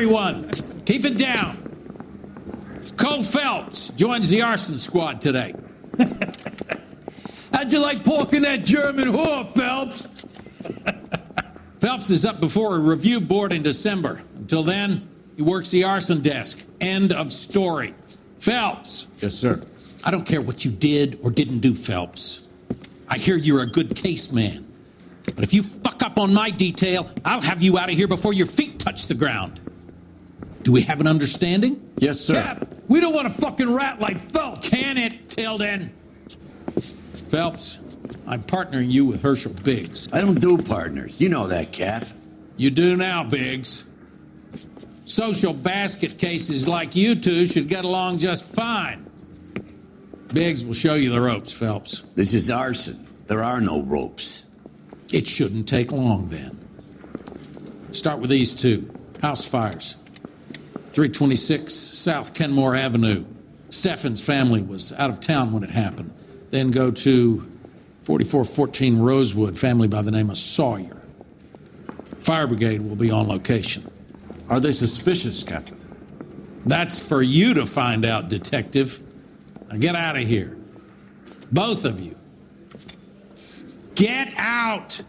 everyone. Keep it down. Cole Phelps joins the arson squad today. How'd you like porking that German whore, Phelps? Phelps is up before a review board in December. Until then, he works the arson desk. End of story. Phelps. Yes, sir. I don't care what you did or didn't do, Phelps. I hear you're a good case man. But if you fuck up on my detail, I'll have you out of here before your feet touch the ground. Do we have an understanding? Yes, sir. Cap, we don't want a fucking rat like Phelps. Can it, Tilden? Phelps, I'm partnering you with Herschel Biggs. I don't do partners. You know that, Cap. You do now, Biggs. Social basket cases like you two should get along just fine. Biggs will show you the ropes, Phelps. This is arson. There are no ropes. It shouldn't take long, then. Start with these two. House fires. 326 South Kenmore Avenue. Steffen's family was out of town when it happened. Then go to 4414 Rosewood, family by the name of Sawyer. Fire brigade will be on location. Are they suspicious, Captain? That's for you to find out, Detective. Now get out of here. Both of you. Get out!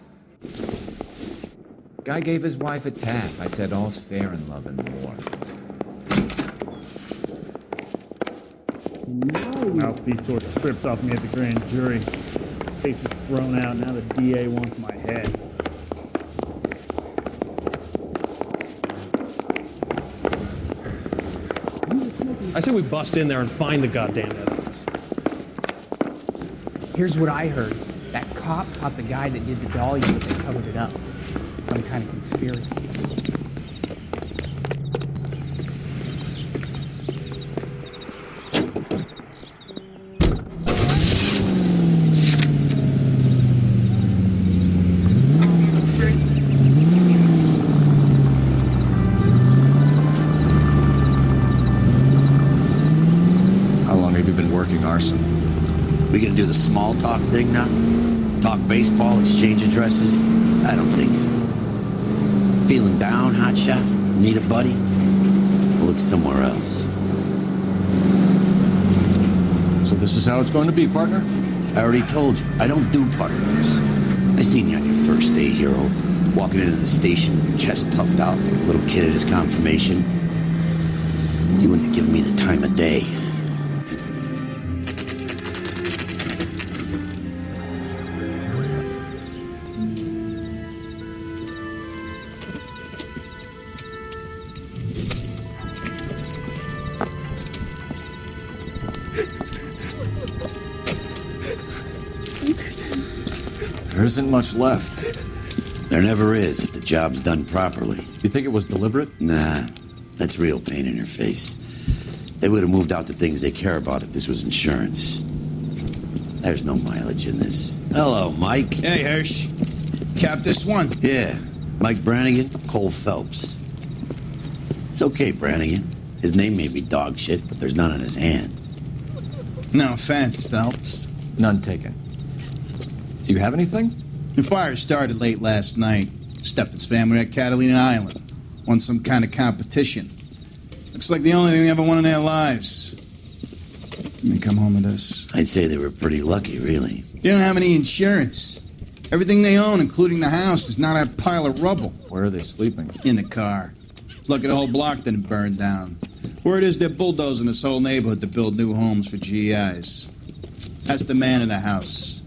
Guy gave his wife a tap. I said all's fair in love and war. Mouthpiece sort of stripped off me at the grand jury. Case was thrown out. Now the DA wants my head. I say we bust in there and find the goddamn evidence. Here's what I heard. That cop caught the guy that did the dahlia, but they covered it up. Some kind of conspiracy. How long have you been working arson? We gonna do the small talk thing now? Talk baseball, exchange addresses? I don't think so. Feeling down, hotshot? Need a buddy? We'll look somewhere else. So this is how it's going to be, partner? I already told you, I don't do partners. I seen you on your first day, hero. Walking into the station, chest puffed out like a little kid at his confirmation. You wouldn't have given me the time of day. There isn't much left. There never is if the job's done properly. You think it was deliberate? Nah, that's real pain in your face. They would have moved out the things they care about if this was insurance. There's no mileage in this. Hello, Mike. Hey, Hirsch. Cap this one. Yeah, Mike Brannigan, Cole Phelps. It's okay, Brannigan. His name may be dog shit, but there's none on his hand. No offense, Phelps. None taken. Do you have anything? The fire started late last night. Steffen's family at Catalina Island. Won some kind of competition. Looks like the only thing they ever won in their lives. They come home with us. I'd say they were pretty lucky, really. They don't have any insurance. Everything they own, including the house, is not a pile of rubble. Where are they sleeping? In the car. It's lucky the whole block didn't burn down. Word is they're bulldozing this whole neighborhood to build new homes for GIs. That's the man in the house.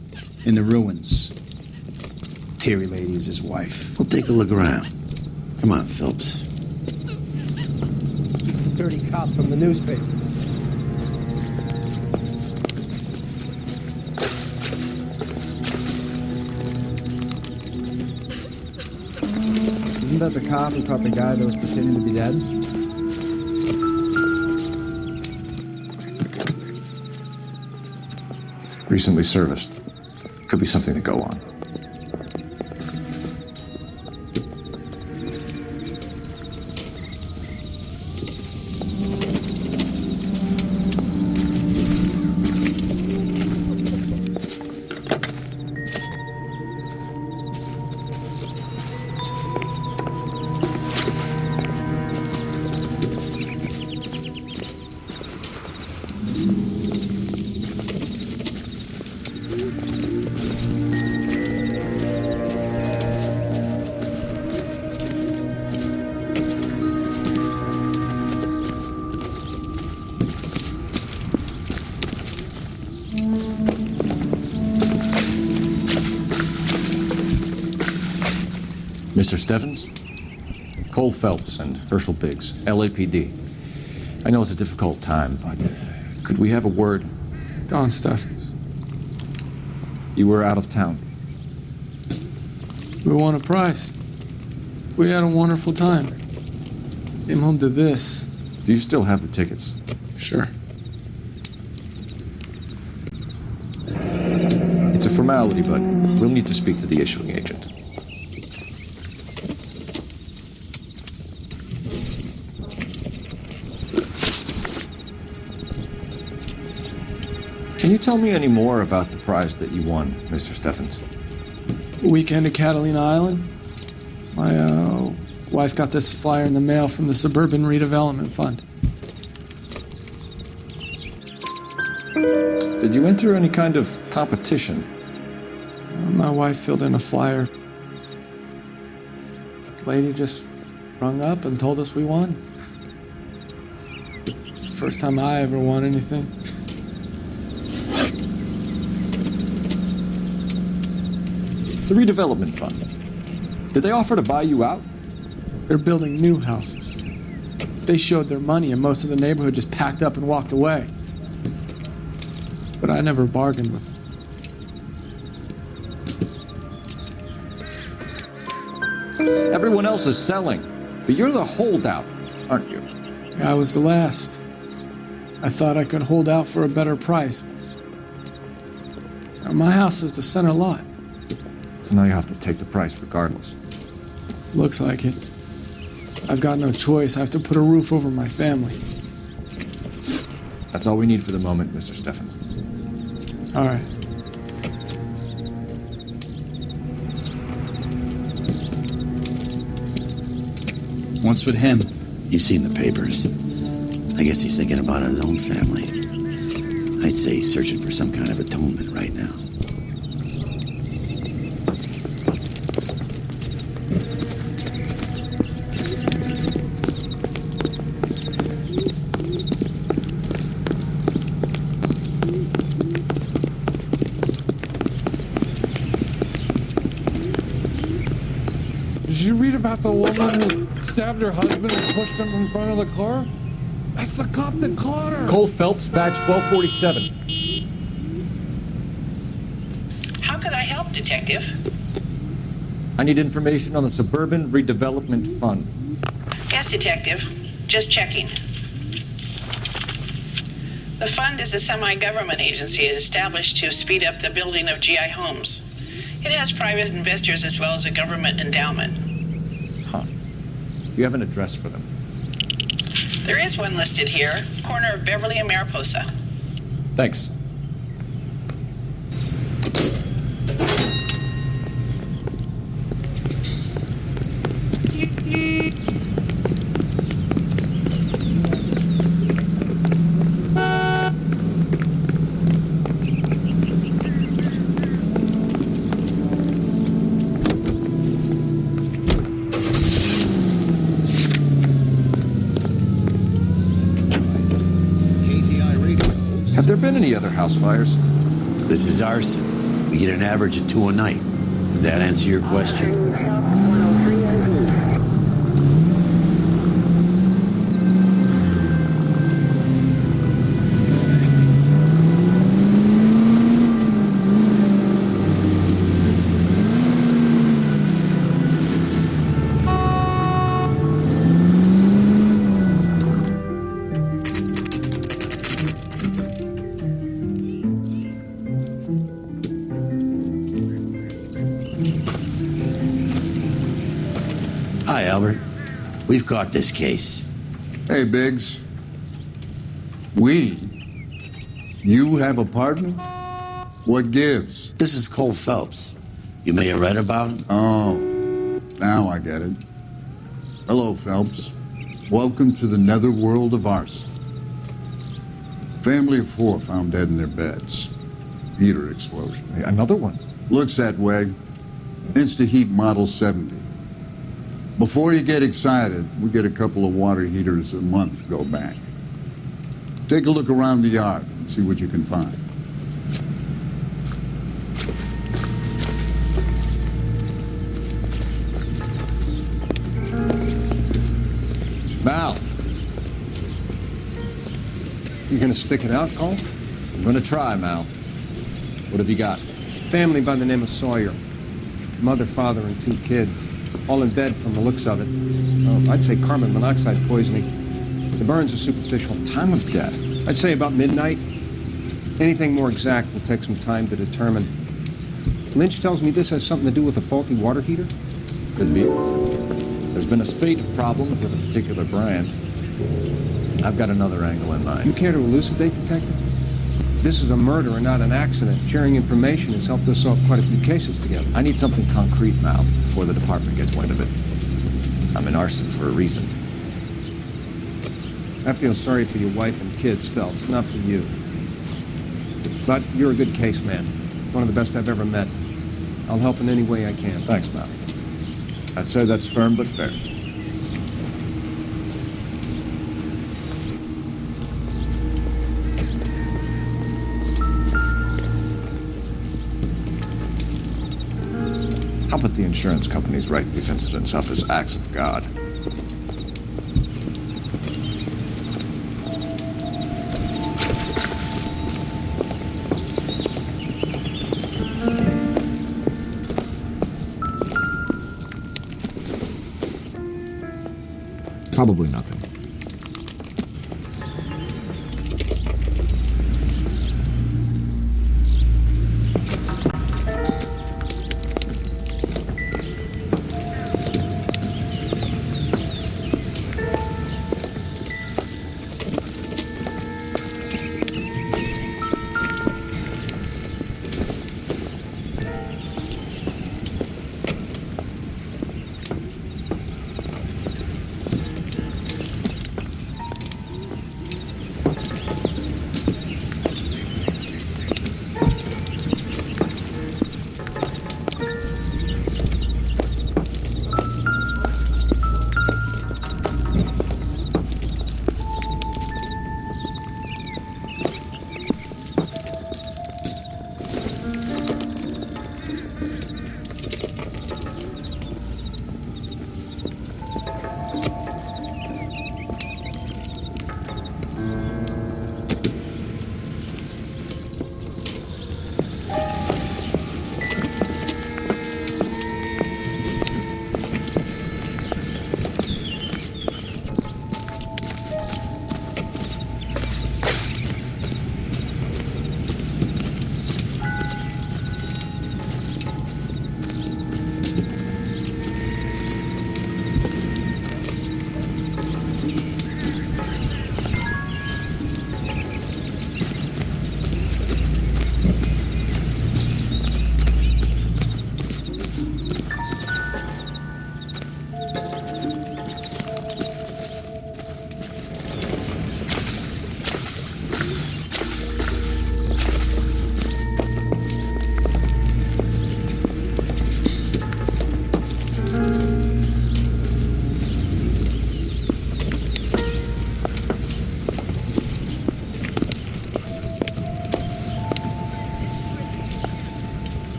In the ruins. Terry lady is his wife. We'll take a look around. Come on, Phelps. Dirty cop from the newspapers. Isn't that the cop who caught the guy that was pretending to be dead? Recently serviced. Could be something to go on. Mr. Steffens? Cole Phelps and Herschel Biggs, LAPD. I know it's a difficult time, but could we have a word? Don Steffens. You were out of town. We won a prize. We had a wonderful time. Came home to this. Do you still have the tickets? Sure. It's a formality, but we'll need to speak to the issuing agent. Can you tell me any more about the prize that you won, Mr. Steffens? Weekend at Catalina Island. My wife got this flyer in the mail from the Suburban Redevelopment Fund. Did you enter any kind of competition? My wife filled in a flyer. The lady just rung up and told us we won. It's the first time I ever won anything. The redevelopment fund. Did they offer to buy you out? They're building new houses. They showed their money and most of the neighborhood just packed up and walked away. But I never bargained with them. Everyone else is selling, but you're the holdout, aren't you? I was the last. I thought I could hold out for a better price. My house is the center lot. So now you have to take the price regardless. Looks like it. I've got no choice. I have to put a roof over my family. That's all we need for the moment, Mr. Steffens. All right. What's with him? You've seen the papers. I guess he's thinking about his own family. I'd say he's searching for some kind of atonement right now. Did you read about the woman who stabbed her husband and pushed him in front of the car? That's the cop that caught her. Cole Phelps, badge 1247. How could I help, Detective? I need information on the Suburban Redevelopment Fund. Yes, Detective. Just checking. The fund is a semi-government agency established to speed up the building of GI homes. It has private investors as well as a government endowment. Huh. You have an address for them? There is one listed here, corner of Beverly and Mariposa. Thanks. Have there been any other house fires? This is arson. We get an average of 2 a night. Does that answer your question? Hi, Albert. We've caught this case. Hey, Biggs. We? You have a partner? What gives? This is Cole Phelps. You may have read about him. Oh, now I get it. Hello, Phelps. Welcome to the netherworld of arson. Family of 4 found dead in their beds. Heater explosion. Hey, another one? Looks that way. Insta-Heat Model 70. Before you get excited, we get a couple of water heaters a month go back. Take a look around the yard and see what you can find. You gonna stick it out, Cole? I'm gonna try, Mal. What have you got? Family by the name of Sawyer. Mother, father, and 2 kids. All in bed from the looks of it. Oh, I'd say carbon monoxide poisoning. The burns are superficial. Time of death? I'd say about midnight. Anything more exact will take some time to determine. Lynch tells me this has something to do with a faulty water heater? Could be. There's been a spate of problems with a particular brand. I've got another angle in mind. You care to elucidate, Detective? This is a murder and not an accident. Sharing information has helped us solve quite a few cases together. I need something concrete, Mal, before the department gets wind of it. I'm in arson for a reason. I feel sorry for your wife and kids, Phelps, not for you. But you're a good case man. One of the best I've ever met. I'll help in any way I can. Thanks, Mal. I'd say that's firm but fair. How about the insurance companies write these incidents up as acts of God? Probably nothing.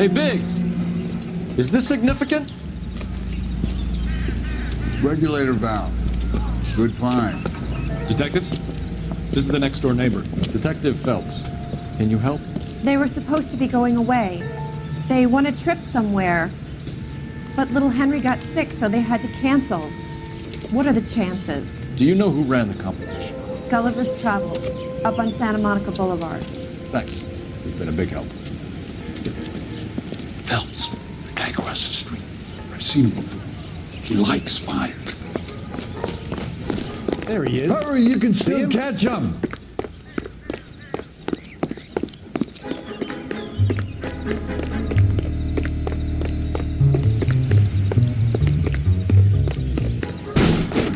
Hey, Biggs! Is this significant? Regulator valve. Good find. Detectives? This is the next door neighbor. Detective Phelps. Can you help? They were supposed to be going away. They won a trip somewhere. But little Henry got sick, so they had to cancel. What are the chances? Do you know who ran the competition? Gulliver's Travel, up on Santa Monica Boulevard. Thanks. You've been a big help. Phelps, the guy across the street. I've seen him before. He likes fire. There he is. Hurry, you can still catch him.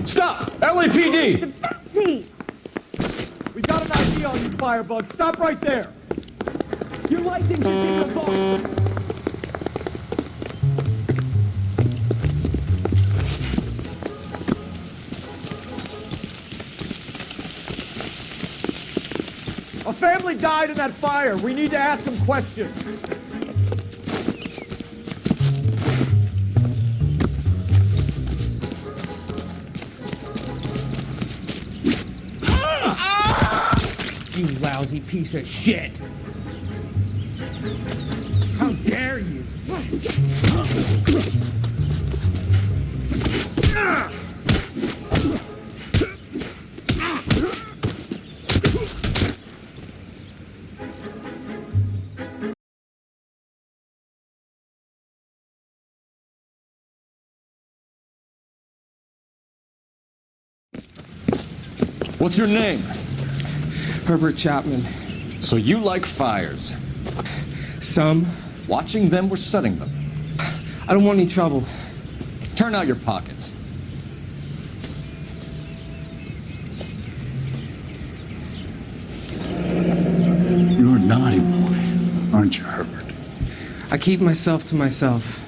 Stop! LAPD! See! We got an ID on you, Firebug. Stop right there! Your license is revoked! A family died in that fire. We need to ask them questions. you lousy piece of shit! How dare you! What's your name? Herbert Chapman. So you like fires? Some. Watching them or setting them? I don't want any trouble. Turn out your pockets. You're a naughty boy, aren't you, Herbert? I keep myself to myself.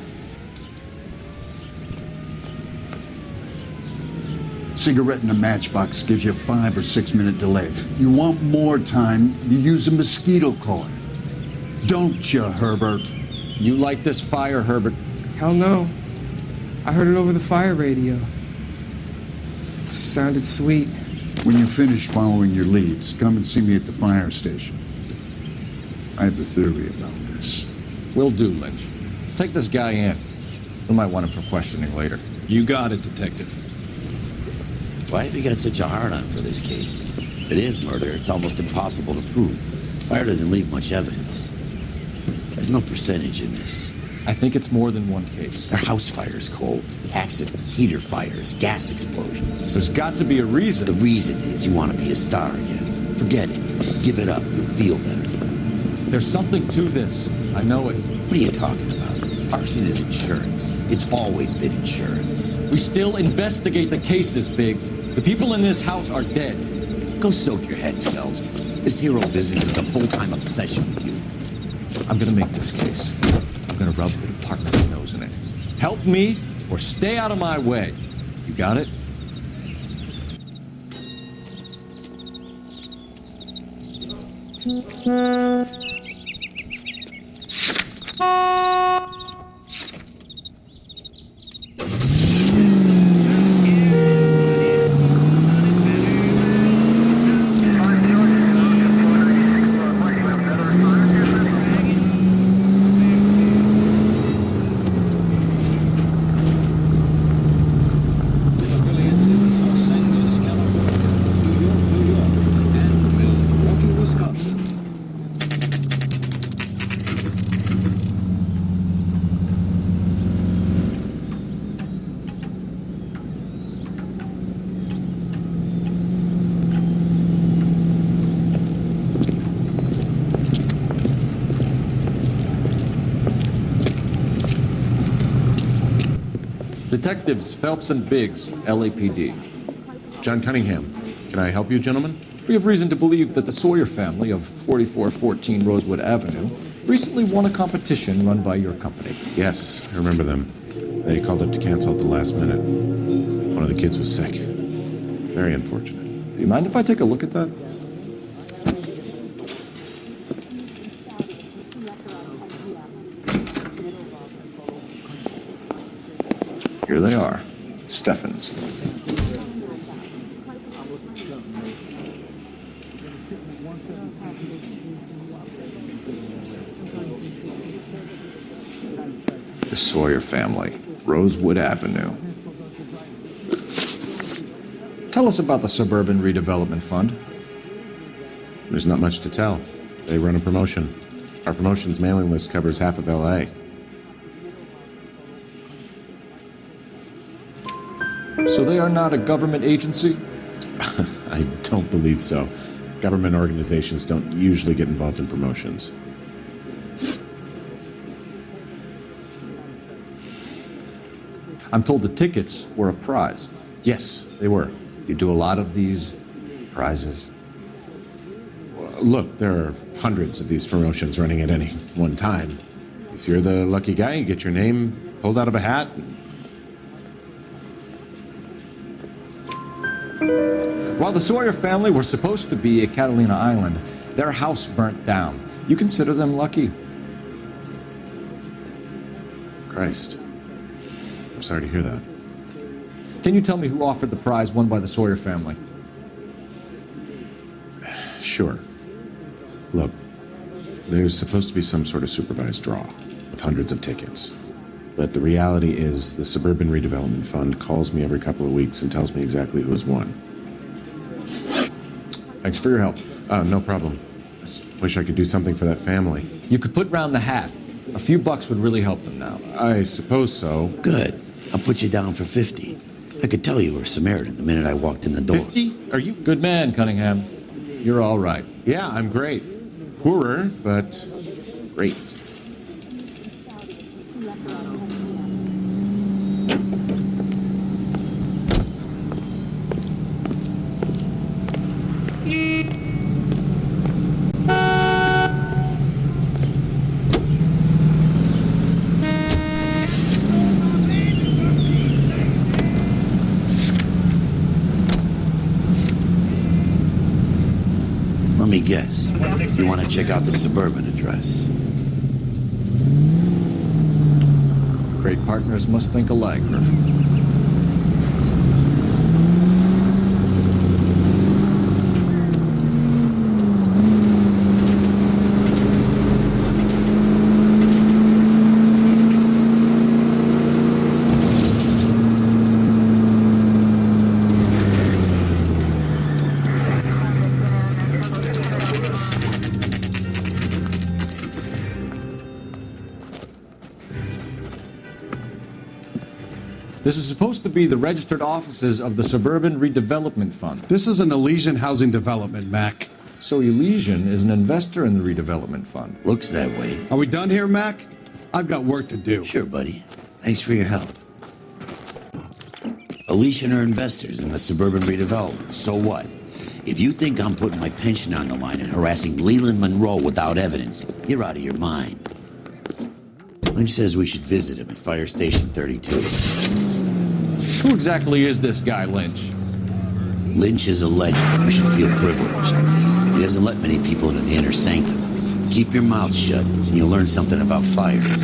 Cigarette in a matchbox gives you a 5 or 6 minute delay. You want more time, you use a mosquito coil. Don't you, Herbert? You like this fire, Herbert? Hell no. I heard it over the fire radio. Sounded sweet. When you finish following your leads, come and see me at the fire station. I have a theory about this. Will do, Lynch. Take this guy in. We might want him for questioning later. You got it, Detective. Why have you got such a hard-on for this case? If it is murder, it's almost impossible to prove. Fire doesn't leave much evidence. There's no percentage in this. I think it's more than one case. They're house fires, Cole. Accidents, heater fires, gas explosions. There's got to be a reason. The reason is you want to be a star again. Forget it. Give it up. You'll feel better. There's something to this. I know it. What are you talking about? Arson is insurance. It's always been insurance. We still investigate the cases, Biggs. The people in this house are dead. Go soak your head, Phelps. This hero business is a full-time obsession with you. I'm gonna make this case. I'm gonna rub the department's nose in it. Help me or stay out of my way. You got it? Detectives Phelps and Biggs, LAPD. John Cunningham. Can I help you, gentlemen? We have reason to believe that the Sawyer family of 4414 Rosewood Avenue recently won a competition run by your company. Yes, I remember them. They called up to cancel at the last minute. One of the kids was sick. Very unfortunate. Do you mind if I take a look at that? Here they are. Steffens. The Sawyer family, Rosewood Avenue. Tell us about the Suburban Redevelopment Fund. There's not much to tell. They run a promotion. Our promotion's mailing list covers half of LA. So they are not a government agency? I don't believe so. Government organizations don't usually get involved in promotions. I'm told the tickets were a prize. Yes, they were. You do a lot of these prizes? Look, there are hundreds of these promotions running at any one time. If you're the lucky guy, you get your name pulled out of a hat. While the Sawyer family were supposed to be at Catalina Island, their house burnt down. You consider them lucky? Christ. I'm sorry to hear that. Can you tell me who offered the prize won by the Sawyer family? Sure. Look, there's supposed to be some sort of supervised draw with hundreds of tickets. But the reality is the Suburban Redevelopment Fund calls me every couple of weeks and tells me exactly who has won. Thanks for your help. No problem. I just wish I could do something for that family. You could put round the hat. A few bucks would really help them now. I suppose so. Good. I'll put you down for 50. I could tell you were a Samaritan the minute I walked in the door. 50? Are you... Good man, Cunningham. You're all right. Yeah, I'm great. Poorer, but great. Let me guess. You want to check out the Suburban address? Great partners must think alike, Griffin. This is supposed to be the registered offices of the Suburban Redevelopment Fund. This is an Elysian housing development, Mac. So Elysian is an investor in the redevelopment fund. Looks that way. Are we done here, Mac? I've got work to do. Sure, buddy. Thanks for your help. Elysian are investors in the Suburban Redevelopment. So what? If you think I'm putting my pension on the line and harassing Leland Monroe without evidence, you're out of your mind. Lynch says we should visit him at Fire Station 32. Who exactly is this guy, Lynch? Lynch is a legend. You should feel privileged. He doesn't let many people into the inner sanctum. Keep your mouth shut, and you'll learn something about fires.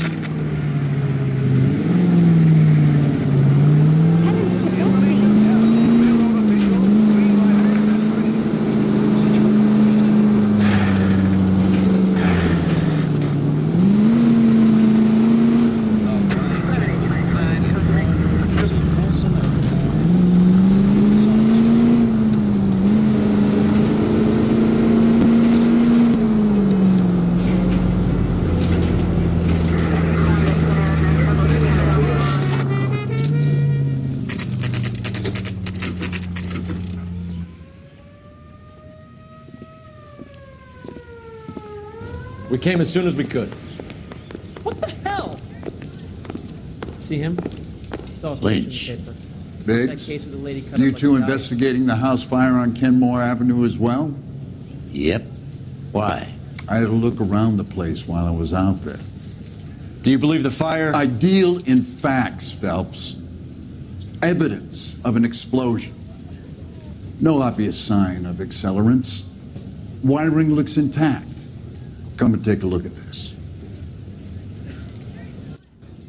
We came as soon as we could. What the hell? See him? Saw his Lynch. picture in the paper. That Biggs, case with the lady cut you up like two a dog. investigating the house fire on Kenmore Avenue as well? Yep. Why? I had a look around the place while I was out there. Do you believe the fire? I deal in facts, Phelps. Evidence of an explosion. No obvious sign of accelerants. Wiring looks intact. Come and take a look at this.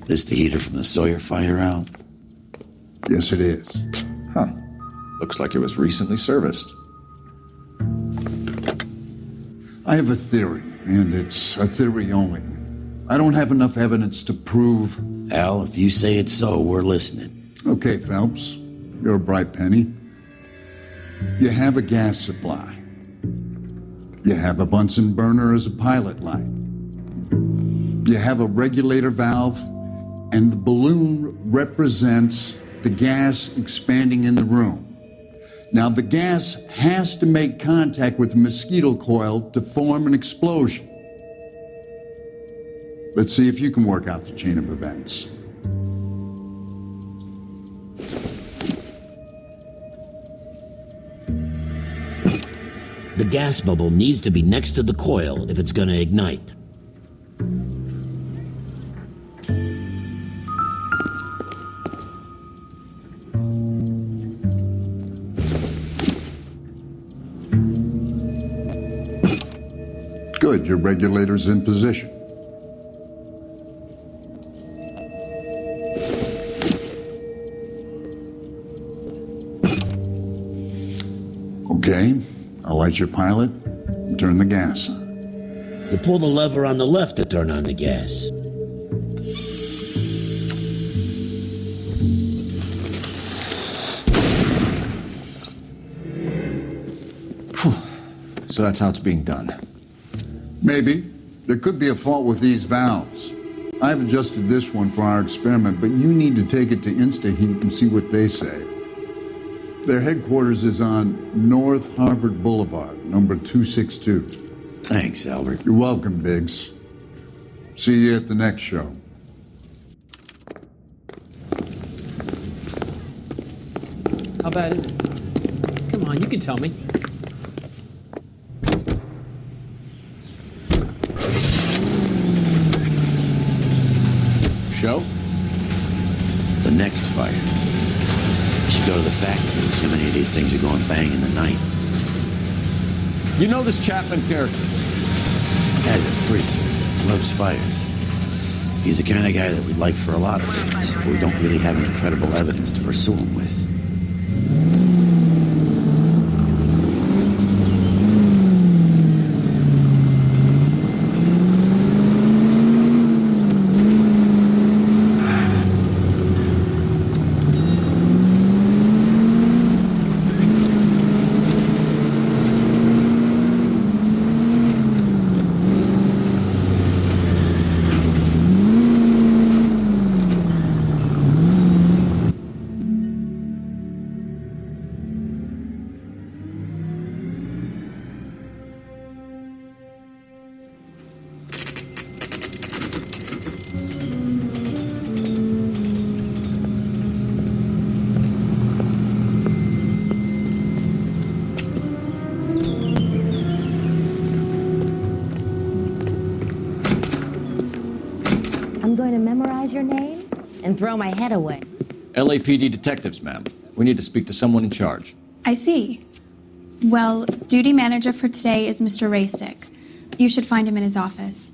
This the heater from the Sawyer fire out? Yes, it is. Huh. Looks like it was recently serviced. I have a theory, and it's a theory only. I don't have enough evidence to prove... Al, if you say it's so, we're listening. Okay, Phelps. You're a bright penny. You have a gas supply. You have a Bunsen burner as a pilot light. You have a regulator valve, and the balloon represents the gas expanding in the room. Now, the gas has to make contact with the mosquito coil to form an explosion. Let's see if you can work out the chain of events. The gas bubble needs to be next to the coil if it's going to ignite. Good, your regulator's in position. Okay, I'll light your pilot and turn the gas on. You pull the lever on the left to turn on the gas. So that's how it's being done. Maybe. There could be a fault with these valves. I've adjusted this one for our experiment, but you need to take it to InstaHeat and see what they say. Their headquarters is on North Harvard Boulevard, number 262. Thanks, Albert. You're welcome, Biggs. See you at the next show. How bad is it? Come on, you can tell me. Show? The next fire. You should go to the factory and see how many of these things are going bang in the night. You know this Chapman character? Guy's a freak. Loves fires. He's the kind of guy that we'd like for a lot of things, but we don't really have any credible evidence to pursue him with. I'm going to memorize your name and throw my head away. LAPD detectives, ma'am. We need to speak to someone in charge. I see. Well, duty manager for today is Mr. Rasick. You should find him in his office.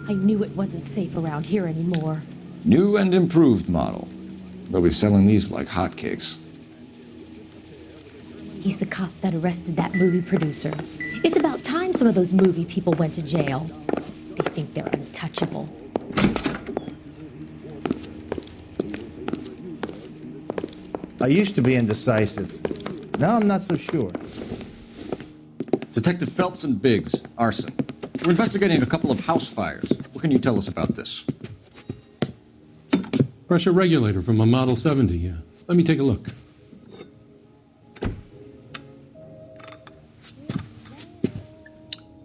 I knew it wasn't safe around here anymore. New and improved model. They'll be selling these like hotcakes. He's the cop that arrested that movie producer. It's about time some of those movie people went to jail. They think they're untouchable. I used to be indecisive. Now I'm not so sure. Detective Phelps and Biggs, arson. We're investigating a couple of house fires. What can you tell us about this? Pressure regulator from a Model 70, yeah. Let me take a look.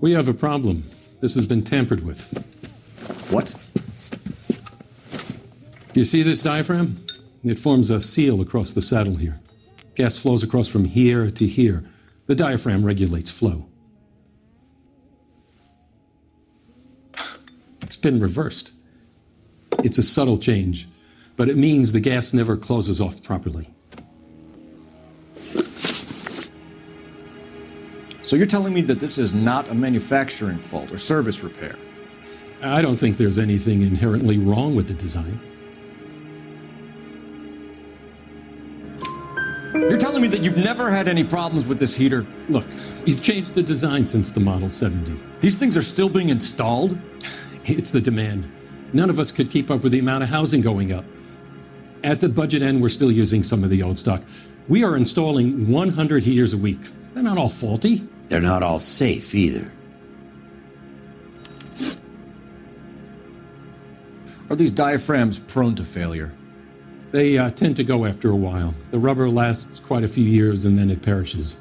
We have a problem. This has been tampered with. What? You see this diaphragm? It forms a seal across the saddle here. Gas flows across from here to here. The diaphragm regulates flow. It's been reversed. It's a subtle change, but it means the gas never closes off properly. So you're telling me that this is not a manufacturing fault or service repair? I don't think there's anything inherently wrong with the design. You're telling me that you've never had any problems with this heater? Look, we've changed the design since the Model 70. These things are still being installed? It's the demand. None of us could keep up with the amount of housing going up. At the budget end, we're still using some of the old stock. We are installing 100 heaters a week. They're not all faulty. They're not all safe either. Are these diaphragms prone to failure? They tend to go after a while. The rubber lasts quite a few years and then it perishes.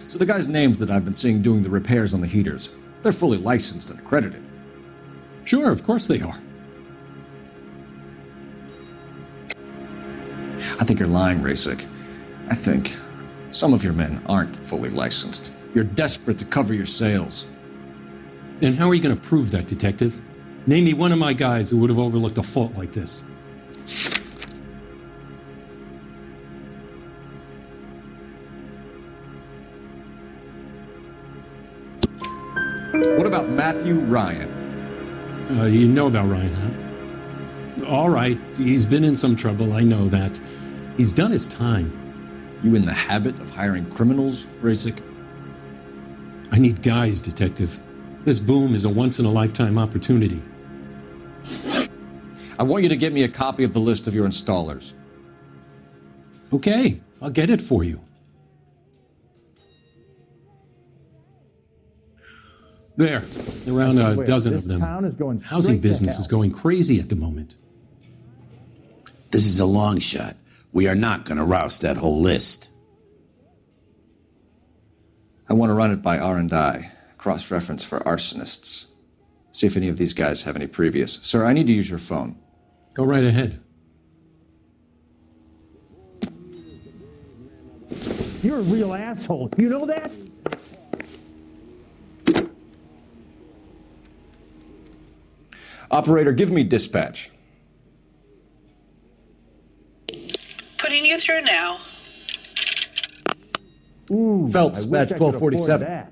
So the guys' names that I've been seeing doing the repairs on the heaters, they're fully licensed and accredited. Sure, of course they are. I think you're lying, Rasick. I think some of your men aren't fully licensed. You're desperate to cover your sales. And how are you going to prove that, Detective? Name me one of my guys who would have overlooked a fault like this. What about Matthew Ryan? You know about Ryan, huh? All right, he's been in some trouble, I know that. He's done his time. You in the habit of hiring criminals, Rasic? I need guys, Detective. This boom is a once-in-a-lifetime opportunity. I want you to get me a copy of the list of your installers. Okay, I'll get it for you. There, around a dozen of them. Housing business is going crazy at the moment. This is a long shot. We are not going to roust that whole list. I want to run it by R&I, cross-reference for arsonists. See if any of these guys have any previous. Sir, I need to use your phone. Go right ahead. You're a real asshole. You know that? Operator, give me dispatch. Putting you through now. Ooh, Phelps, badge 1247.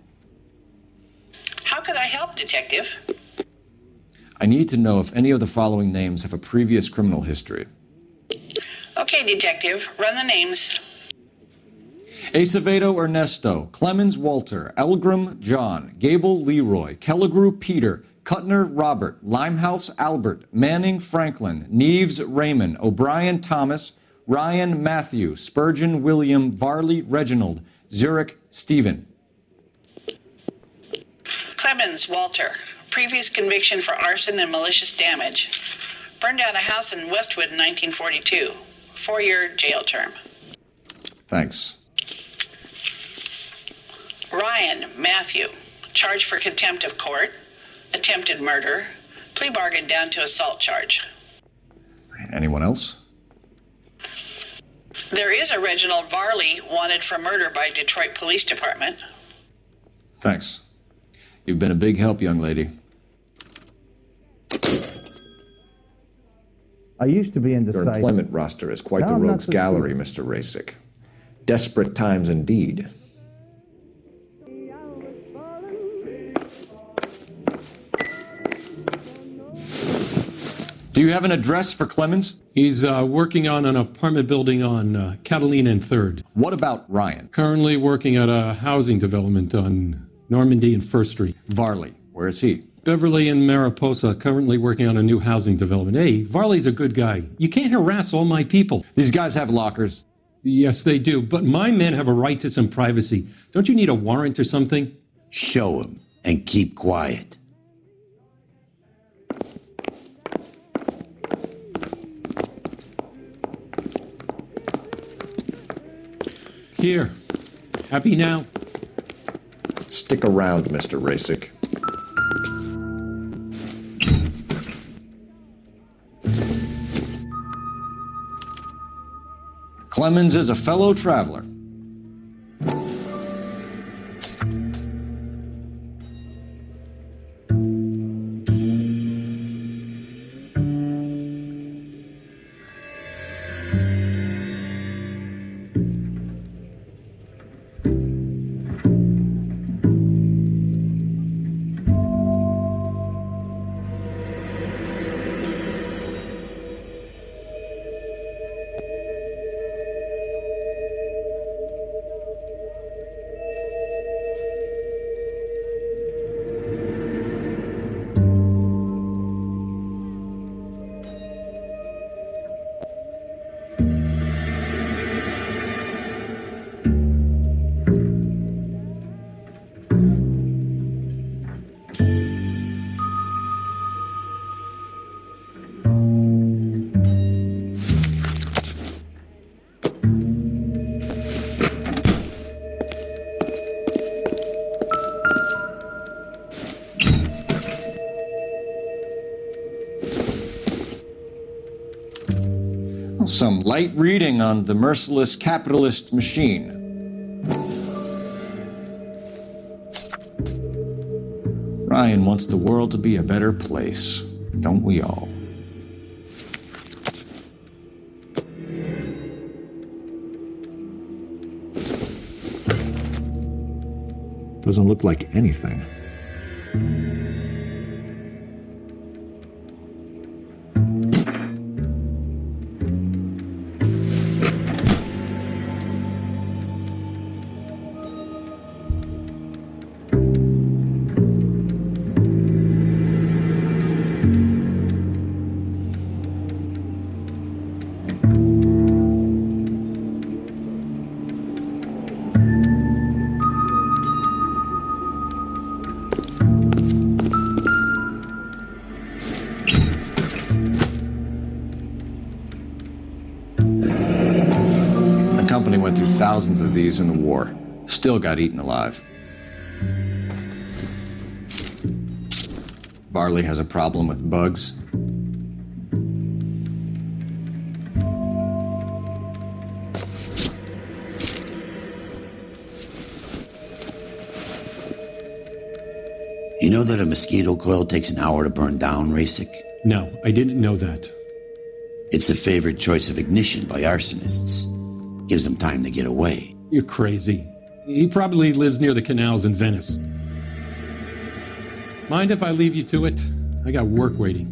How could I help, Detective? I need to know if any of the following names have a previous criminal history. Okay, Detective, run the names. Acevedo Ernesto, Clemens Walter, Elgram John, Gable Leroy, Kelligrew Peter, Kuttner Robert, Limehouse Albert, Manning Franklin, Neves Raymond, O'Brien Thomas, Ryan Matthew, Spurgeon William, Varley Reginald, Zurich Stephen. Clemens Walter, previous conviction for arson and malicious damage. Burned down a house in Westwood in 1942. 4-year jail term. Thanks. Ryan Matthew, charged for contempt of court, attempted murder, plea bargain down to assault charge. Anyone else? There is a Reginald Varley wanted for murder by Detroit Police Department. Thanks. You've been a big help, young lady. I used to be Your indecisive. employment roster is quite Now the I'm not rogues so gallery, sure. Mr. Rasic. Desperate times indeed. Do you have an address for Clemens? He's working on an apartment building on Catalina and 3rd. What about Ryan? Currently working at a housing development on Normandy and 1st Street. Varley, where is he? Beverly and Mariposa, currently working on a new housing development. Hey, Varley's a good guy. You can't harass all my people. These guys have lockers. Yes, they do, but my men have a right to some privacy. Don't you need a warrant or something? Show him and keep quiet. Here. Happy now? Stick around, Mr. Rasic. Clemens is a fellow traveler. Some light reading on the merciless capitalist machine. Ryan wants the world to be a better place, don't we all? Doesn't look like anything. company went through thousands of these in the war. Still got eaten alive. Barley has a problem with bugs. You know that a mosquito coil takes an hour to burn down, Rasic? No, I didn't know that. It's the favorite choice of ignition by arsonists. Gives them time to get away. You're crazy. He probably lives near the canals in Venice. Mind if I leave you to it? I got work waiting.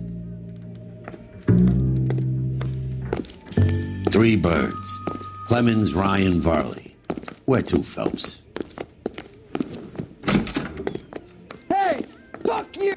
3 birds. Clemens, Ryan, Varley. Where to, Phelps? Hey, fuck you!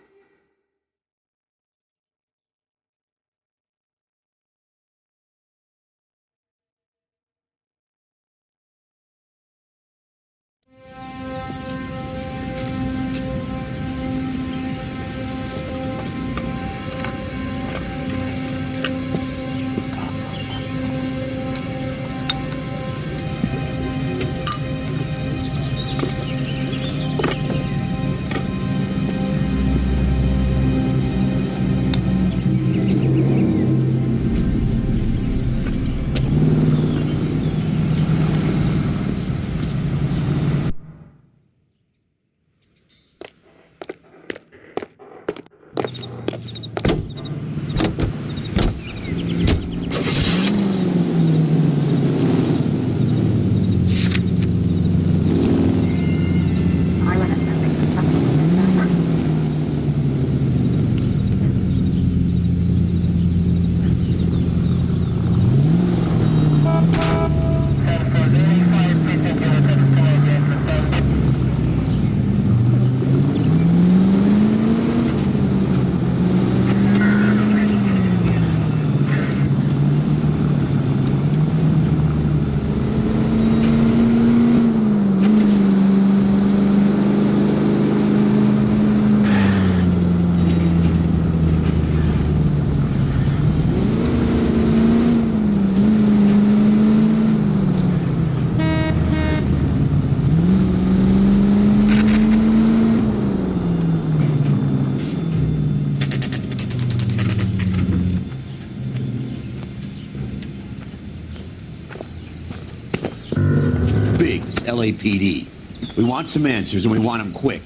LAPD. We want some answers, and we want them quick.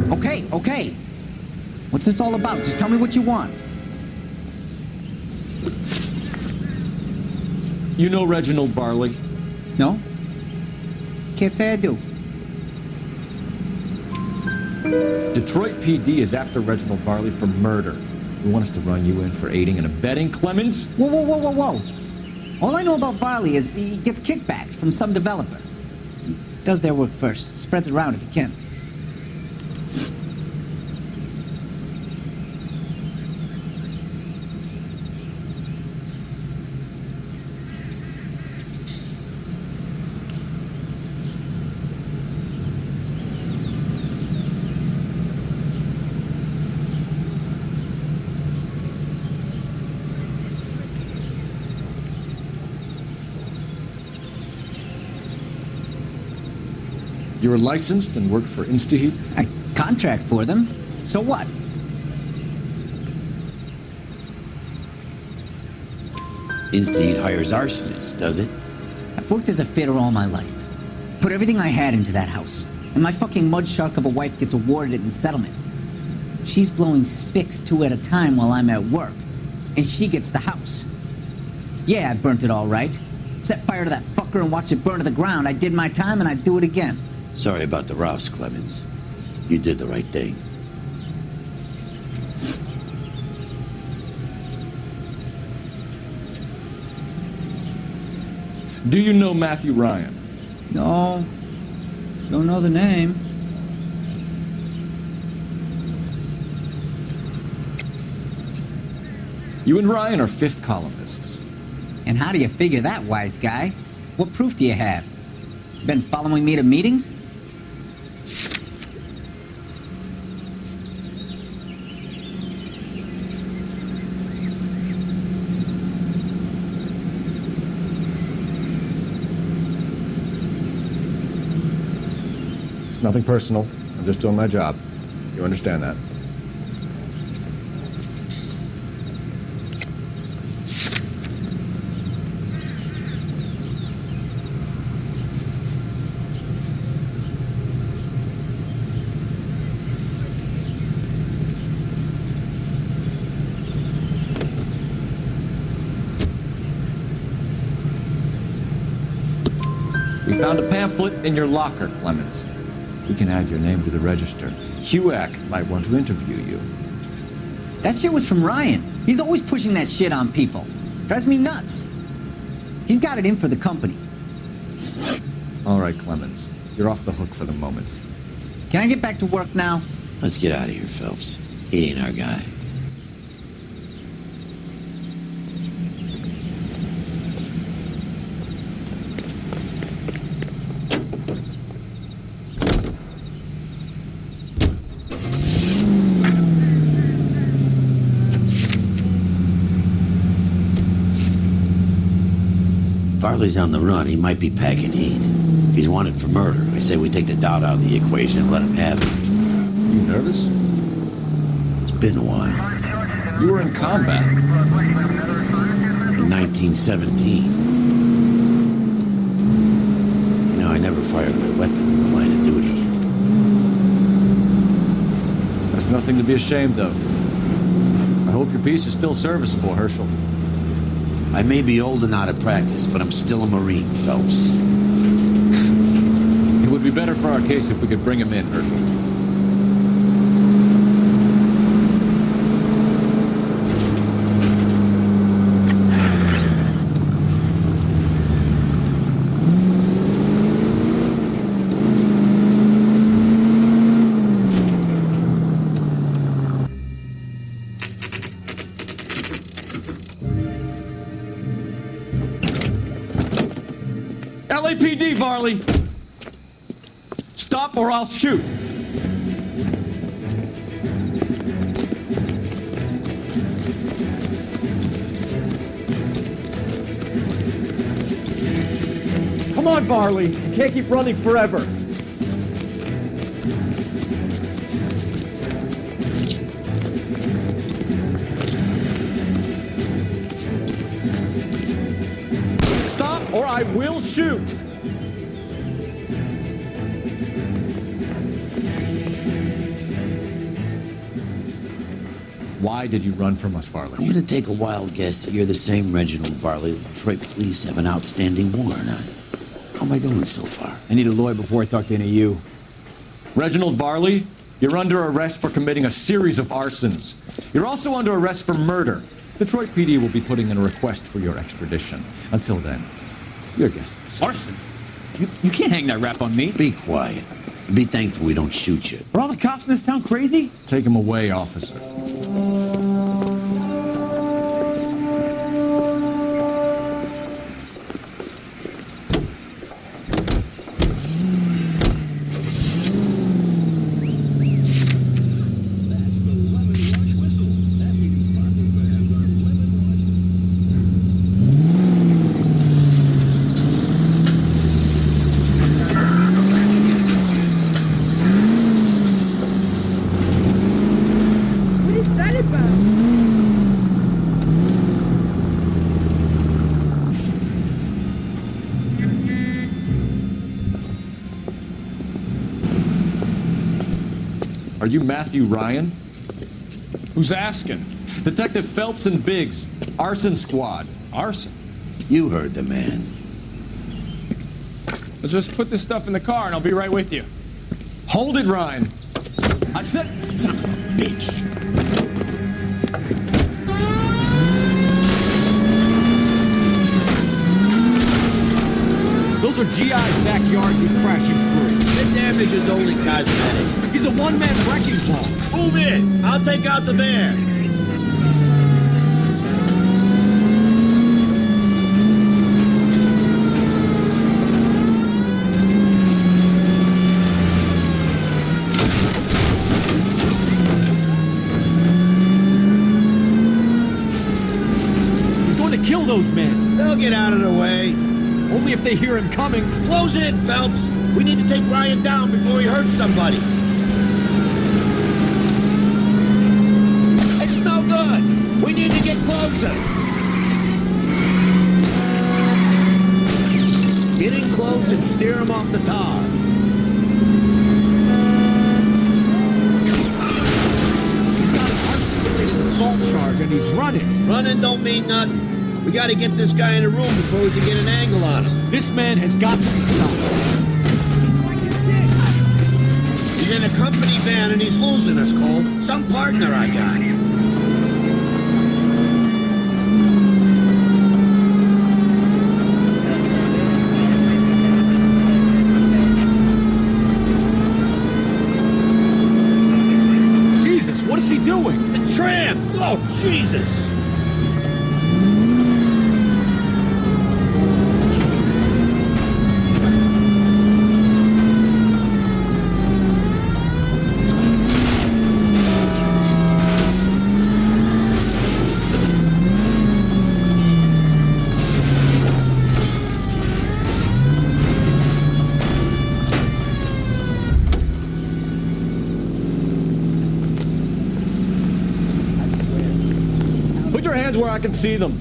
Okay, okay. What's this all about? Just tell me what you want. You know Reginald Barley? No? Can't say I do. Detroit PD is after Reginald Barley for murder. We want us to run you in for aiding and abetting Clemens? Whoa, whoa, whoa, whoa, whoa. All I know about Barley is he gets kickbacks from some developer. Does their work first. Spreads it around if he can. You were licensed and worked for InstaHeat? I contract for them. So what? InstaHeat hires arsonists, does it? I've worked as a fitter all my life. Put everything I had into that house. And my fucking mud shark of a wife gets awarded it in settlement. She's blowing spics 2 at a time while I'm at work. And she gets the house. Yeah, I burnt it all right. Set fire to that fucker and watched it burn to the ground. I did my time and I'd do it again. Sorry about the rouse, Clemens. You did the right thing. Do you know Matthew Ryan? No. Don't know the name. You and Ryan are fifth columnists. And how do you figure that, wise guy? What proof do you have? Been following me to meetings? nothing personal. I'm just doing my job. You understand that? We found a pamphlet in your locker, Clemens. We can add your name to the register. HUAC might want to interview you. That shit was from Ryan. He's always pushing that shit on people. Drives me nuts. He's got it in for the company. All right, Clemens. You're off the hook for the moment. Can I get back to work now? Let's get out of here, Phelps. He ain't our guy. Farley's on the run. He might be packing heat. If he's wanted for murder, I say we take the doubt out of the equation and let him have it. You nervous? It's been a while. You were in combat. In 1917. You know, I never fired my weapon in the line of duty. That's nothing to be ashamed of. I hope your piece is still serviceable, Herschel. I may be old and out of practice, but I'm still a Marine, Phelps. It would be better for our case if we could bring him in, Herschel. LAPD, Varley! Stop or I'll shoot! Come on, Varley. You can't keep running forever. Stop or I will shoot! Why did you run from us, Varley? I'm gonna take a wild guess that you're the same Reginald Varley the Detroit police have an outstanding warrant on. How am I doing so far? I need a lawyer before I talk to any of you. Reginald Varley, you're under arrest for committing a series of arsons. You're also under arrest for murder. Detroit PD will be putting in a request for your extradition. Until then, your guest is Arson? You can't hang that rap on me. Be quiet. Be thankful we don't shoot you. Are all the cops in this town crazy? Take him away, officer. Are you Matthew Ryan? Who's asking? Detective Phelps and Biggs, arson squad. Arson? You heard the man. Let's just put this stuff in the car and I'll be right with you. Hold it, Ryan. I said, son of a bitch. Those are GI's backyards he's crashing through. The damage is only cosmetic. He's a one-man wrecking ball. Move in. I'll take out the van. He's going to kill those men. They'll get out of the way. Only if they hear him coming. Close in, Phelps. We need to take Ryan down before he hurts somebody. It's no good. We need to get closer. Get in close and steer him off the tar. He's got an arson-related assault charge and he's running. Running don't mean nothing. We gotta get this guy in a room before we can get an angle on him. This man has got to be stopped. He's in a company van and he's losing us, Cole. Some partner I got. Jesus, what is he doing? The tram! Oh, Jesus! Put your hands where I can see them.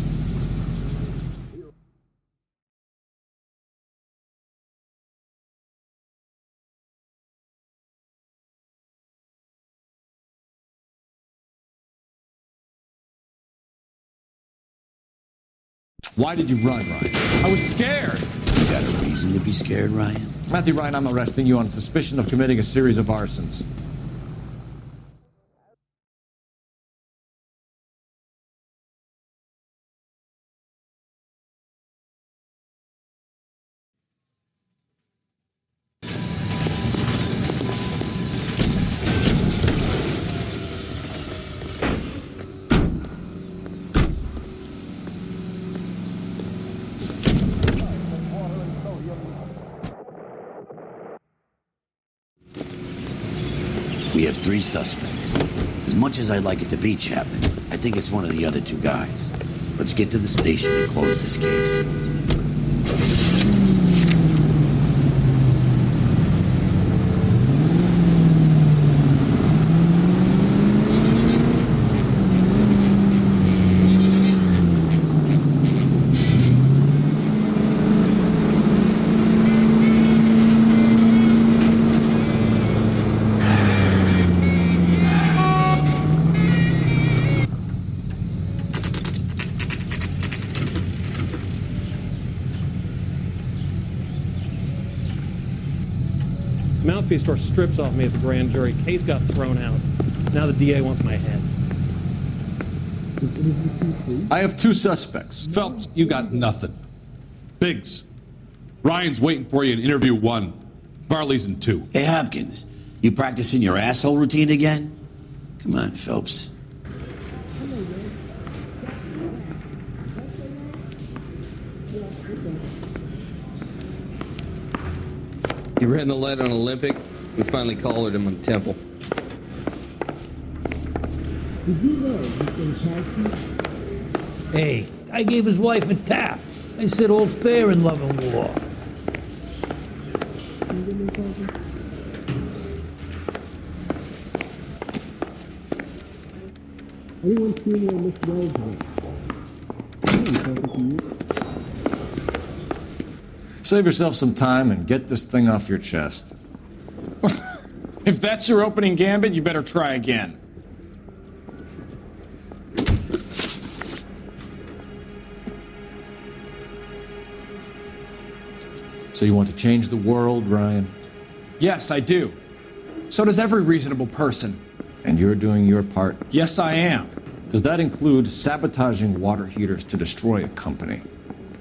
Why did you run, Ryan? I was scared. You got a reason to be scared, Ryan? Matthew Ryan, I'm arresting you on suspicion of committing a series of arsons. We have 3 suspects. As much as I'd like it to be Chapman, I think it's one of the other 2 guys. Let's get to the station and close this case. Mouthpiece tore strips off me at the grand jury. Case got thrown out. Now the DA wants my head. I have 2 suspects. Phelps, you got nothing. Biggs, Ryan's waiting for you in interview 1. Varley's in 2. Hey, Hopkins, you practicing your asshole routine again? Come on, Phelps. He ran the light on Olympic. We finally collared him on Temple. Did you know Hey, I gave his wife a tap. I said all's fair in love and war. Anyone seen where Miss Wells went? Save yourself some time and get this thing off your chest. If that's your opening gambit, you better try again. So you want to change the world, Ryan? Yes, I do. So does every reasonable person. And you're doing your part? Yes, I am. Does that include sabotaging water heaters to destroy a company?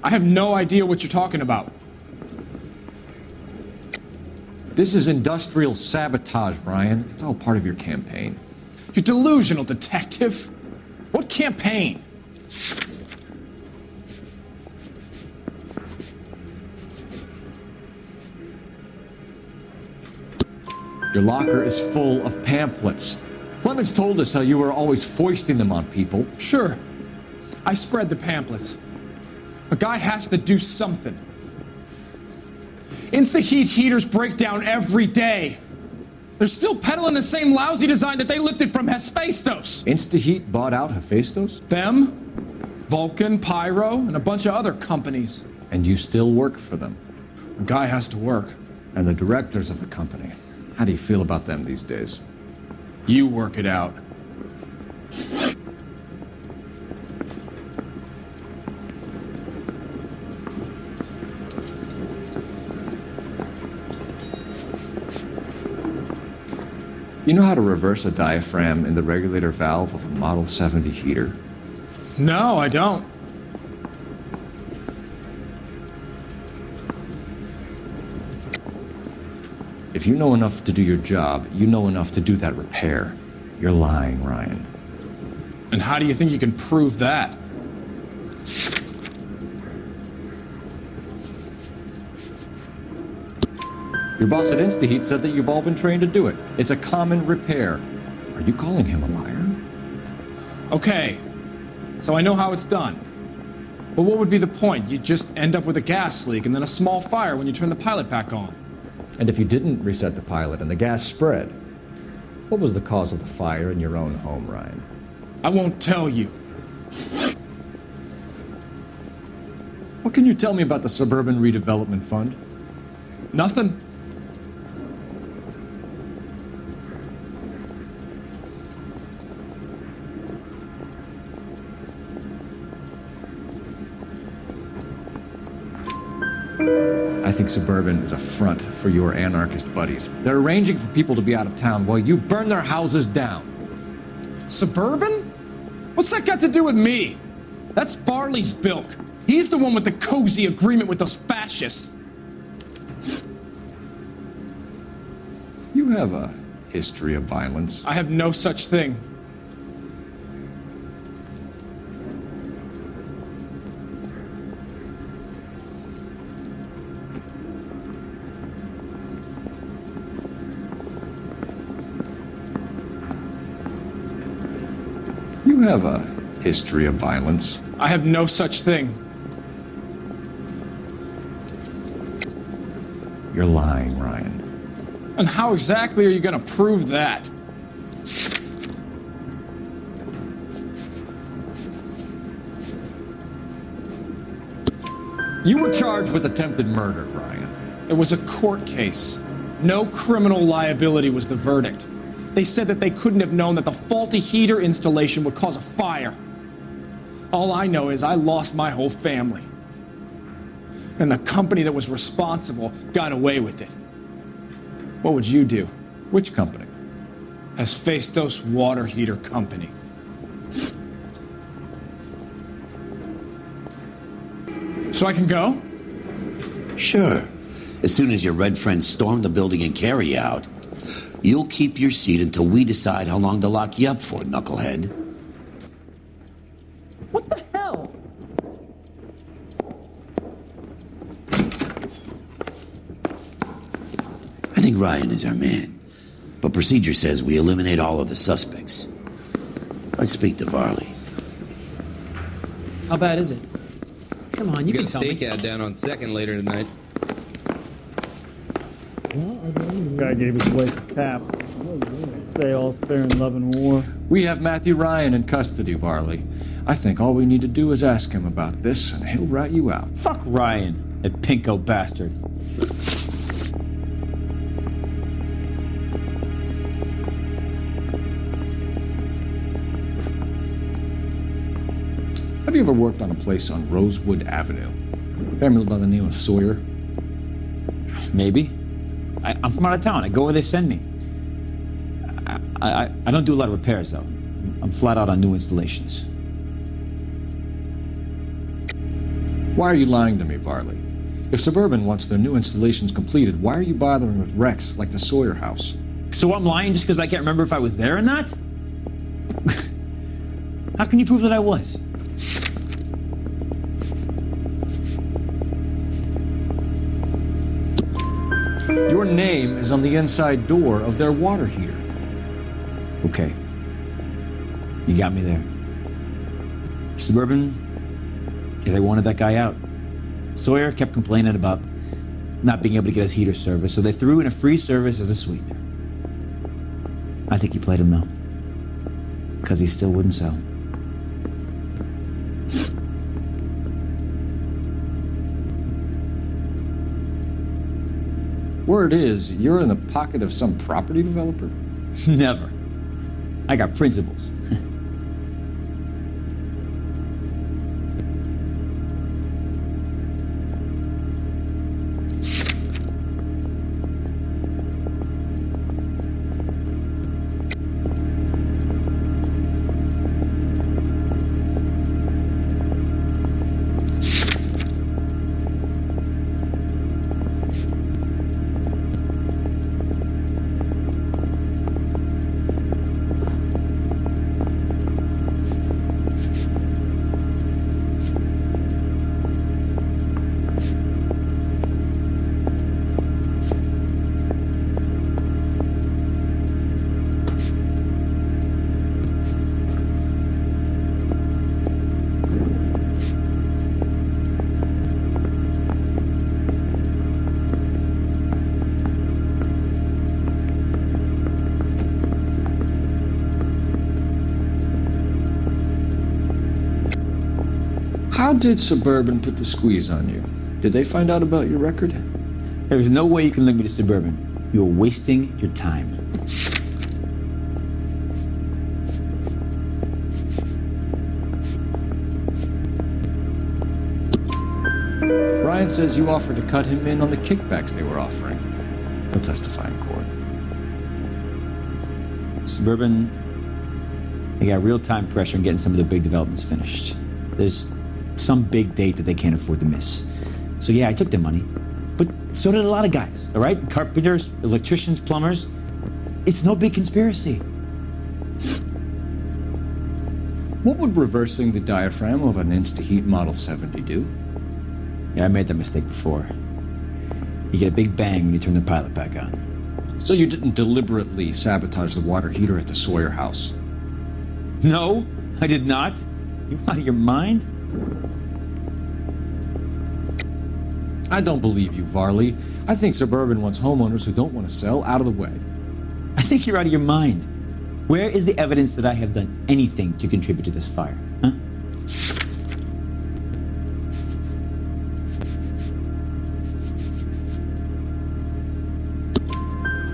I have no idea what you're talking about. This is industrial sabotage, Ryan. It's all part of your campaign. You're delusional, detective. What campaign? Your locker is full of pamphlets. Clemens told us how you were always foisting them on people. Sure. I spread the pamphlets. A guy has to do something. Insta-heat heaters break down every day. They're still peddling the same lousy design that they lifted from Hephaestus. Instaheat bought out Hephaestus? Them, Vulcan, Pyro, and a bunch of other companies. And you still work for them? A guy has to work. And the directors of the company, how do you feel about them these days? You work it out. You know how to reverse a diaphragm in the regulator valve of a Model 70 heater? No, I don't. If you know enough to do your job, you know enough to do that repair. You're lying, Ryan. And how do you think you can prove that? Your boss at Instaheat said that you've all been trained to do it. It's a common repair. Are you calling him a liar? Okay, so I know how it's done. But what would be the point? You just end up with a gas leak and then a small fire when you turn the pilot back on. And if you didn't reset the pilot and the gas spread, what was the cause of the fire in your own home, Ryan? I won't tell you. What can you tell me about the Suburban Redevelopment Fund? Nothing. I think Suburban is a front for your anarchist buddies. They're arranging for people to be out of town while you burn their houses down. Suburban? What's that got to do with me? That's Farley's bilk. He's the one with the cozy agreement with those fascists. You have a history of violence. I have no such thing. You have a history of violence. I have no such thing. You're lying, Ryan. And how exactly are you going to prove that? You were charged with attempted murder, Ryan. It was a court case. No criminal liability was the verdict. They said that they couldn't have known that the faulty heater installation would cause a fire. All I know is I lost my whole family. And the company that was responsible got away with it. What would you do? Which company? Hephaestus Water Heater Company. So I can go? Sure. As soon as your red friends storm the building and carry out, you'll keep your seat until we decide how long to lock you up for, knucklehead. What the hell? I think Ryan is our man, but procedure says we eliminate all of the suspects. Let's speak to Varley. How bad is it? Come on, you We can got tell me. stakeout down on 2nd later tonight. Guy gave his wife a tap. Say all's fair in love and war. We have Matthew Ryan in custody, Varley. I think all we need to do is ask him about this, and he'll rat you out. Fuck Ryan, that pinko bastard. Have you ever worked on a place on Rosewood Avenue? Family by the name of Sawyer? Maybe. I'm from out of town. I go where they send me. I don't do a lot of repairs, though. I'm flat out on new installations. Why are you lying to me, Varley? If Suburban wants their new installations completed, why are you bothering with wrecks like the Sawyer house? So I'm lying just because I can't remember if I was there or not? How can you prove that I was? Your name is on the inside door of their water heater. Okay. You got me there. Suburban, yeah, they wanted that guy out. Sawyer kept complaining about not being able to get his heater service, so they threw in a free service as a sweetener. I think he played him though, because he still wouldn't sell. Word is, you're in the pocket of some property developer? Never. I got principles. How did Suburban put the squeeze on you? Did they find out about your record? There's no way you can link me to Suburban. You're wasting your time. Ryan says you offered to cut him in on the kickbacks they were offering. He'll testify in court. Suburban, they got real-time pressure on getting some of the big developments finished. There's some big date that they can't afford to miss. So yeah, I took their money, but so did a lot of guys, all right? Carpenters, electricians, plumbers. It's no big conspiracy. What would reversing the diaphragm of an Instaheat Model 70 do? Yeah, I made that mistake before. You get a big bang when you turn the pilot back on. So you didn't deliberately sabotage the water heater at the Sawyer house? No, I did not. You out of your mind? I don't believe you, Varley. I think Suburban wants homeowners who don't want to sell out of the way. I think you're out of your mind. Where is the evidence that I have done anything to contribute to this fire, huh?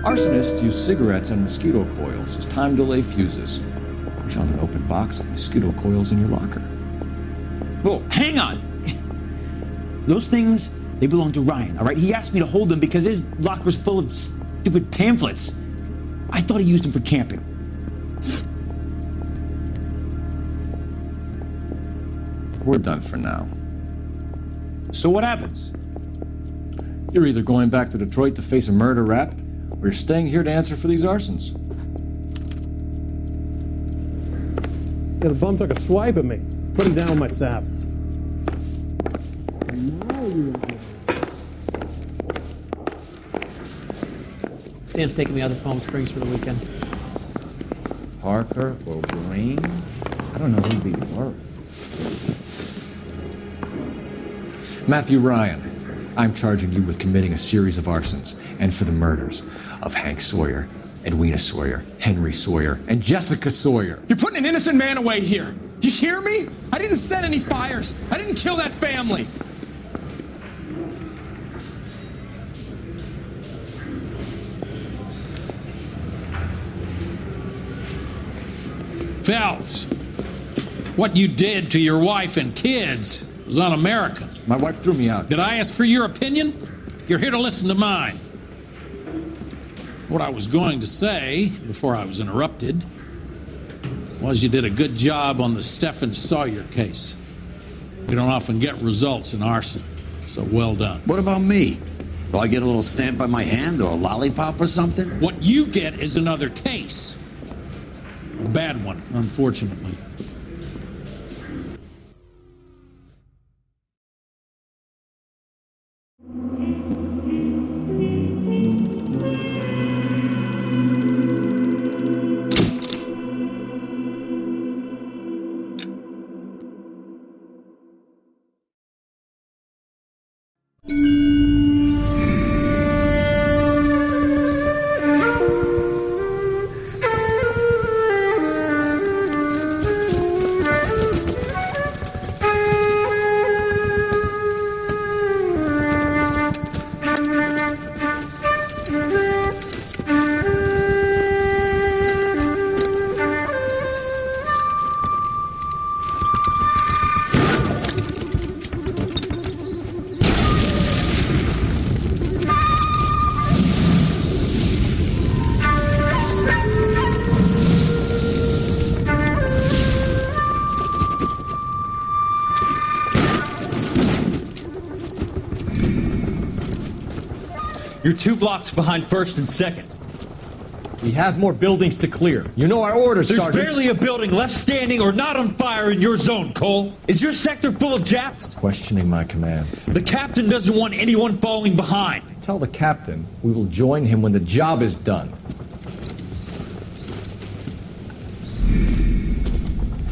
Arsonists use cigarettes and mosquito coils as time delay fuses. We found an open box of mosquito coils in your locker. Whoa, hang on! Those things, they belong to Ryan, all right? He asked me to hold them because his locker's full of stupid pamphlets. I thought he used them for camping. We're done for now. So what happens? You're either going back to Detroit to face a murder rap, or you're staying here to answer for these arsons. Yeah, the bum took a swipe at me. Put him down with my sap. Sam's taking me out to Palm Springs for the weekend. Parker or Green? I don't know who'd be worse. Matthew Ryan, I'm charging you with committing a series of arsons and for the murders of Hank Sawyer, Edwina Sawyer, Henry Sawyer, and Jessica Sawyer. You're putting an innocent man away here. You hear me? I didn't set any fires. I didn't kill that family. Phelps, what you did to your wife and kids was un-American. My wife threw me out. Did I ask for your opinion? You're here to listen to mine. What I was going to say, before I was interrupted, was you did a good job on the Stephen Sawyer case. We don't often get results in arson, so well done. What about me? Do I get a little stamp by my hand or a lollipop or something? What you get is another case. A bad one, unfortunately. You're 2 blocks behind 1st and 2nd. We have more buildings to clear. You know our orders, There's Sergeant. barely a building left standing or not on fire in your zone, Cole. Is your sector full of Japs? Questioning my command. The captain doesn't want anyone falling behind. Tell the captain we will join him when the job is done.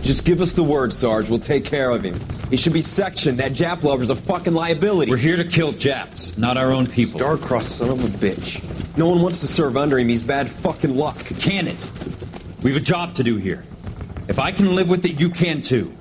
Just give us the word, Sarge. We'll take care of him. He should be sectioned. That Jap lover's a fucking liability. We're here to kill Japs, not our own people. Star-crossed son of a bitch. No one wants to serve under him. He's bad fucking luck. Can it? We've a job to do here. If I can live with it, you can too.